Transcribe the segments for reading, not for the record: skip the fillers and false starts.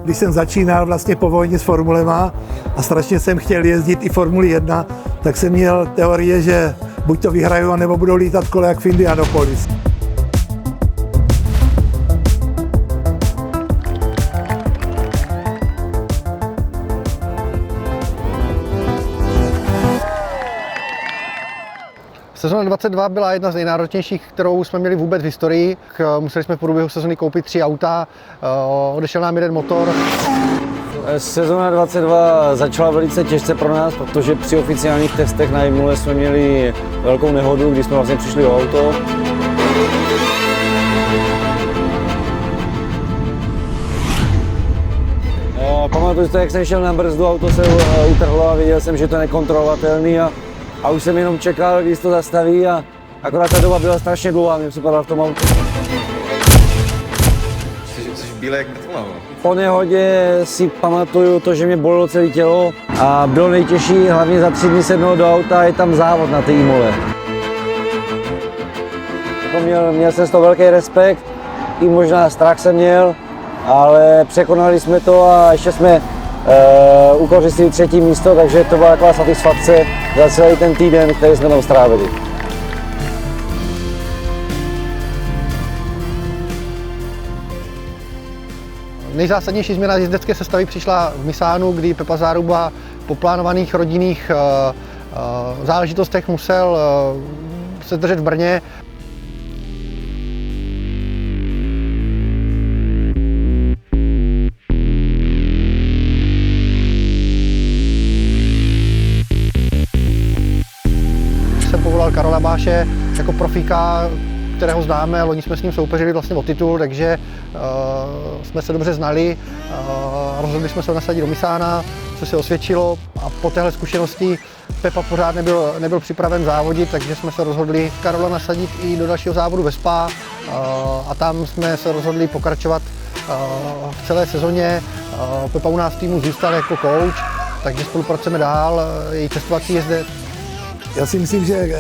když jsem začínal vlastně po vojně s formulema a strašně jsem chtěl jezdit i Formuli 1, tak jsem měl teorie, že buď to vyhraju, anebo budou lítat kole jak v Indianapolis. Sezona 22 byla jedna z nejnáročnějších, kterou jsme měli vůbec v historii. Museli jsme v průběhu sezony koupit 3 auta, odešel nám jeden motor. Sezona 22 začala velice těžce pro nás, protože při oficiálních testech na Imole jsme měli velkou nehodu, kdy jsme vlastně přišli o auto. Pamatuju si to, jak jsem šel na brzdu, auto se utrhlo a viděl jsem, že to je nekontrolovatelný a už jsem jenom čekal, když to zastaví a akorát ta doba byla strašně dlouhá, mě připadala v tom autu. Jsi bílý jak mrtvola. Po nehodě si pamatuju to, že mě bolelo celé tělo a bylo nejtěžší hlavně za 3 dny sednout do auta a je tam závod na té Imole. Měl jsem z toho velký respekt, i možná strach jsem měl, ale překonali jsme to a ještě jsme ukořistili 3. místo, takže to byla taková satisfakce za celý ten týden, který jsme tam strávili. Nejzásadnější změna jezdecké sestavy přišla v Misánu, kdy Pepa Záruba po plánovaných rodinných záležitostech musel se držet v Brně. Jsem povolal Karola Báše jako profíka, kterého známe, loni jsme s ním soupeřili vlastně o titul, takže jsme se dobře znali. Rozhodli jsme se ho nasadit do Misána, co se osvědčilo a po téhle zkušenosti Pepa pořád nebyl připraven závodit, takže jsme se rozhodli Karola nasadit i do dalšího závodu ve Spa a tam jsme se rozhodli pokračovat v celé sezóně. Pepa u nás v týmu zůstal jako coach, takže spolupracujeme dál, její testovací jezdec. Já si myslím, že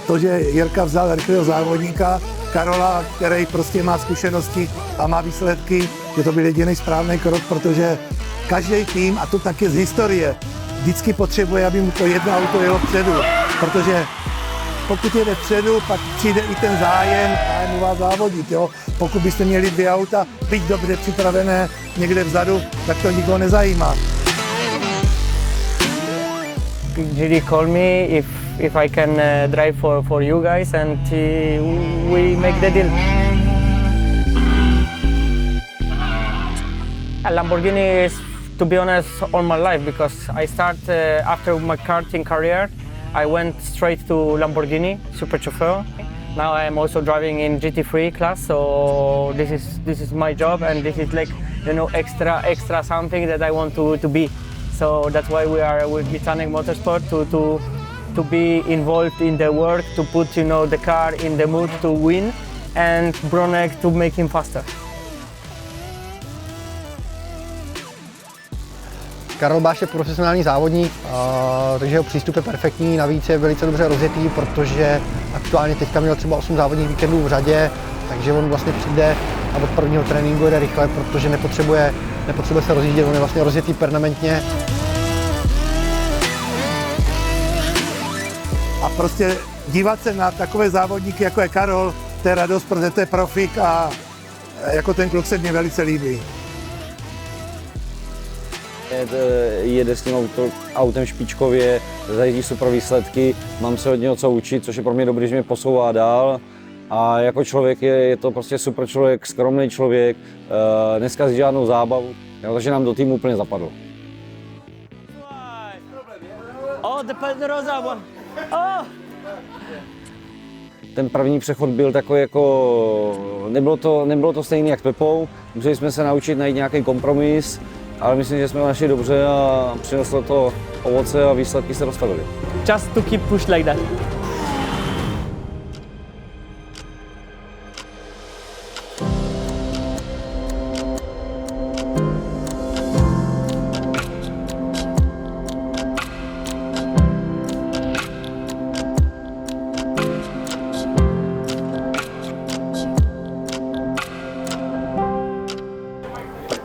to, že Jirka vzal rychlého závodníka, Karola, který prostě má zkušenosti a má výsledky, že to byl jediný správný krok, protože každý tým, a to taky z historie, vždycky potřebuje, aby mu to jedno auto jelo vpředu, protože pokud jede vpředu, pak přijde i ten zájem vás závodit. Jo? Pokud byste měli 2 auta, byť dobře připravené někde vzadu, tak to nikoho nezajímá. GD called me if I can drive for you guys, and we make the deal. A Lamborghini is, to be honest, all my life, because I start after my karting career, I went straight to Lamborghini Super Chauffeur. Now I am also driving in GT3 class, so this is my job, and this is like, you know, extra something that I want to be. So that's why we are with Titanic Motorsport to be involved in the work, to put, you know, the car in the mood to win, and Bronek to make him faster. Karol Báš je profesionální závodník, takže jeho přístup je perfektní, navíc je velice dobře rozjetý, protože aktuálně teďka měl třeba 8 závodních víkendů v řadě, takže on vlastně přijde a od prvního tréninku jede rychle, protože nepotřebuje se rozjíždět, on je vlastně rozjetý permanentně. A prostě dívat se na takové závodníky, jako je Karol, to je radost, protože to je profík a jako ten kluk se mně velice líbí. Jede s tím autem špičkově, zajíždí super výsledky, mám se od něho co učit, což je pro mě dobrý, že mě posouvá dál. A jako člověk je to prostě super člověk, skromný člověk, neskazí žádnou zábavu, takže nám do týmu úplně zapadlo. Ten první přechod byl takový jako, nebylo to stejný jak s Pepou, museli jsme se naučit najít nějaký kompromis, ale myslím, že jsme ho našli dobře a přineslo to ovoce a výsledky se dostavily. Just to keep push like that.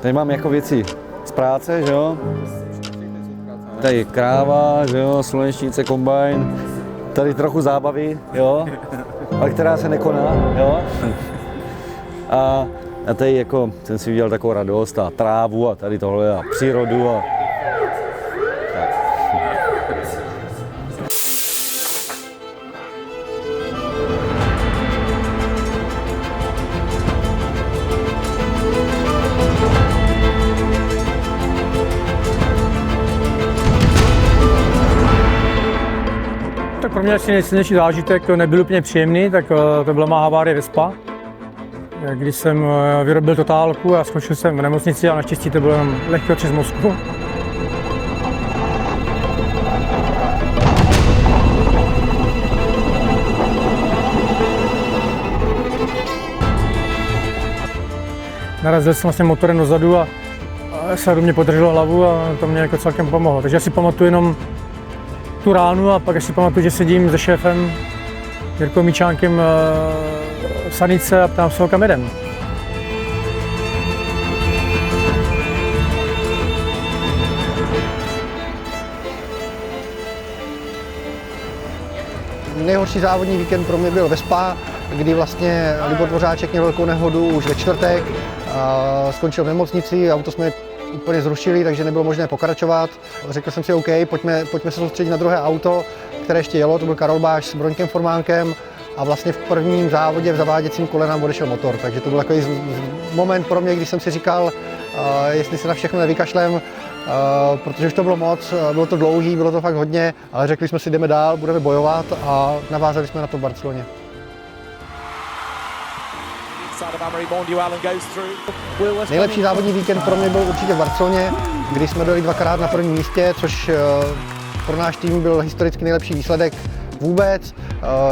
Tady mám jako věci z práce, že jo? Tady je kráva, že jo, slunečnice, kombajn. Tady trochu zábavy, jo? Ale která se nekoná, jo? A tady jako jsem si udělal takovou radost a trávu a tady tohle a přírodu a tak. Tak pro mě asi nejsilnější zážitek nebyl úplně příjemný, tak to byla má havárie Vespa. Když jsem vyrobil totálku a skončil jsem v nemocnici a naštěstí to bylo jenom lehký otřes mozku. Narazil jsem vlastně motorem dozadu a se do mě podrželo hlavu a to mě jako celkem pomohlo. Takže já si pamatuju jenom tu ránu a pak asi pamatuju, že sedím se šéfem Jirkou Míčánkem v sanice a ptám se ho, kam jedem. Nejhorší závodní víkend pro mě byl Vespa, kdy vlastně Libor Dvořáček měl velkou nehodu už ve čtvrtek. Skončil v nemocnici, auto jsme úplně zrušili, takže nebylo možné pokračovat. Řekl jsem si, OK, pojďme se soustředit na druhé auto, které ještě jelo, to byl Karol Báš s Broňkem Formánkem a vlastně v prvním závodě v zaváděcím kole nám odešel motor, takže to byl takový moment pro mě, když jsem si říkal, jestli se na všechno nevykašlem, protože už to bylo moc, bylo to dlouhý, bylo to fakt hodně, ale řekli jsme si, jdeme dál, budeme bojovat a navázali jsme na to v Barceloně. Nejlepší závodní víkend pro mě byl určitě v Barceloně, kdy jsme byli dvakrát na prvním místě, což pro náš tým byl historicky nejlepší výsledek vůbec.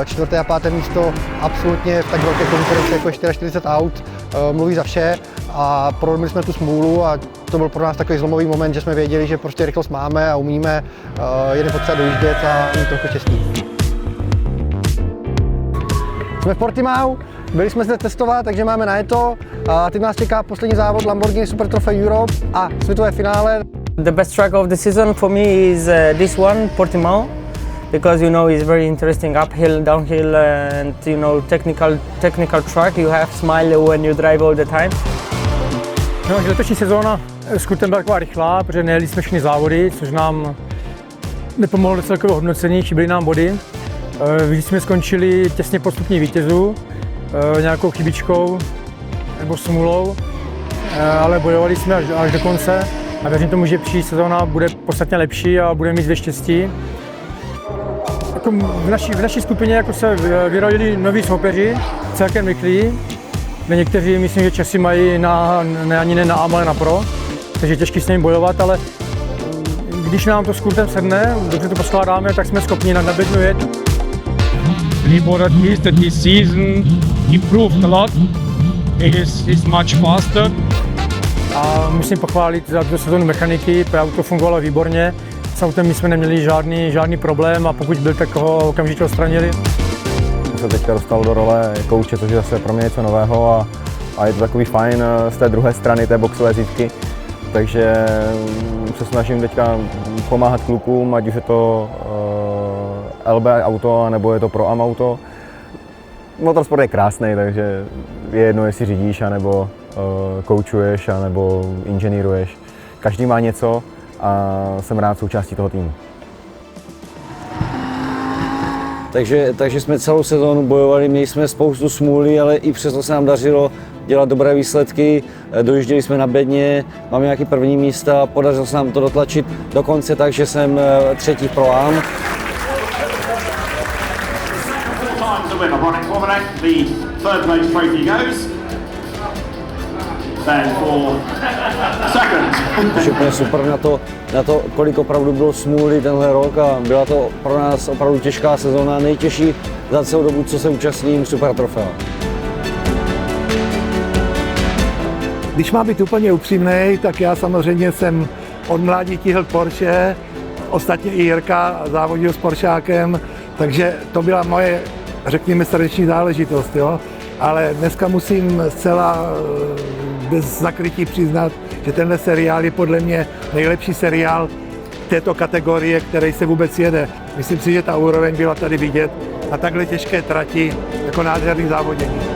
Čtvrté a páté místo absolutně v tak velké konkurenci jako 44 aut mluví za vše a prolomili jsme tu smůlu a to byl pro nás takový zlomový moment, že jsme věděli, že prostě rychlost máme a umíme, jen potřeba dojíždět a mít trochu štěstí. Jsme v Portimao, byli jsme zde testovat, takže máme najeto a teď nás čeká poslední závod Lamborghini Super Trophy Europe a světové finále. The best track of the season for me is this one, Portimao, because you know it's very interesting uphill, downhill, and you know technical track. You have smile when you drive all the time. No, letošní sezóna skutem byla taková rychlá, protože nejeli jsme všechny závody, což nám nepomohlo do celkového hodnocení, chyběly nám body. Když jsme skončili těsně pod stupní vítězů, nějakou chybičkou nebo smůlou, ale bojovali jsme až do konce a věřím tomu, že příští sezóna bude podstatně lepší a budeme mít víc štěstí. Jako v naší skupině jako se vyrodili noví soupeři, celkem rychlí, kde někteří myslím, že Česi mají ani ne na A, ale na Pro, takže je těžké s nimi bojovat, ale když nám to s kurtem sedne, dobře to poskládáme, tak jsme schopni na bednu jet. Libor admits that this season improved a lot. He's much faster. A musím pochválit za tu sezónu mechaniky, protože auto fungovalo výborně. S autem my jsme neměli žádný problém a pokud byl, tak ho okamžitě odstranili. Jsem se teďka dostal do role kouče, což je zase pro mě něco nového a je to takový fajn z té druhé strany té boxové zítky. Takže se snažím teďka pomáhat klukům, ať už je to LB auto, nebo je to Pro Am auto. Motorsport je krásný, takže je jedno, jestli řídíš, anebo koučuješ, anebo inženýruješ. Každý má něco a jsem rád součástí toho týmu. Takže jsme celou sezónu bojovali, měli jsme spoustu smůly, ale i přesto se nám dařilo dělat dobré výsledky. Dojížděli jsme na bedně, máme nějaké první místa, podařilo se nám to dotlačit do konce, takže jsem třetí v Pro Am. Je úplně super na to, kolik opravdu bylo smůly tenhle rok a byla to pro nás opravdu těžká sezóna, nejtěžší za celou dobu, co se účastním Super Trofea. Když mám být úplně upřímnej, tak já samozřejmě jsem od mládí tíhl Porsche, ostatně i Jirka závodil s Poršákem, takže to byla moje, řekněme, srdeční záležitost. Jo? ale dneska musím zcela bez zakrytí přiznat, že tenhle seriál je podle mě nejlepší seriál této kategorie, který se vůbec jede. Myslím si, že ta úroveň byla tady vidět na takhle těžké trati jako nádherný závodění.